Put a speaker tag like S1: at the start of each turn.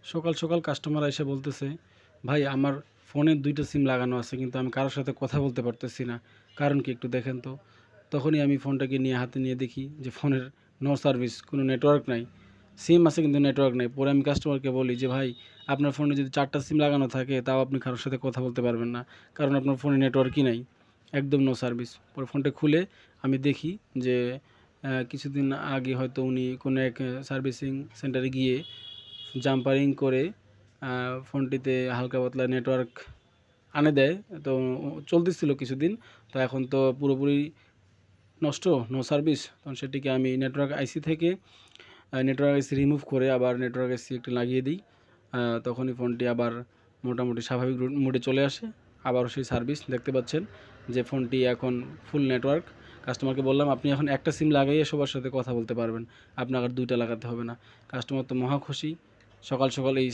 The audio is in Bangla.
S1: সকাল সকাল কাস্টমার এসে বলতেছে, ভাই আমার ফোনে 2টা সিম লাগানো আছে কিন্তু আমি কারোর সাথে কথা বলতে পারতেছি না, কারণ কি একটু দেখেন তো। তখনই আমি ফোনটাকে নিয়ে হাতে নিয়ে দেখি যে ফোনের নো সার্ভিস, কোনো নেটওয়ার্ক নাই। সিম আছে কিন্তু নেটওয়ার্ক নাই। পরে আমি কাস্টমারকে বলি যে ভাই, আপনার ফোনে যদি 4টা সিম লাগানো থাকে তাও আপনি কারোর সাথে কথা বলতে পারবেন না, কারণ আপনার ফোনে নেটওয়ার্কই নাই, একদম নো সার্ভিস। পরে ফোনটা খুলে আমি দেখি যে কিছুদিন আগে হয়তো উনি কোনো এক সার্ভিসিং সেন্টারে গিয়ে জাম্পারিং করে ফোনটিতে হালকা পাতলা নেটওয়ার্ক আনে দেয়। তো চলতেছিল কিছুদিন, তো এখন তো পুরোপুরি নষ্ট, নো সার্ভিস। তখন সেটিকে আমি নেটওয়ার্ক আইসি থেকে নেটওয়ার্ক আইসি রিমুভ করে আবার নেটওয়ার্ক আইসি একটু লাগিয়ে দিই। তখনই ফোনটি আবার মোটামুটি স্বাভাবিক মোডে চলে আসে। আবারও সেই সার্ভিস দেখতে পাচ্ছেন যে ফোনটি এখন ফুল নেটওয়ার্ক। কাস্টমারকে বললাম, আপনি এখন একটা সিম লাগাইয়ে সবার সাথে কথা বলতে পারবেন, আপনার আর 2টা লাগাতে হবে না। কাস্টমার তো মহা খুশি। সকাল সকাল এই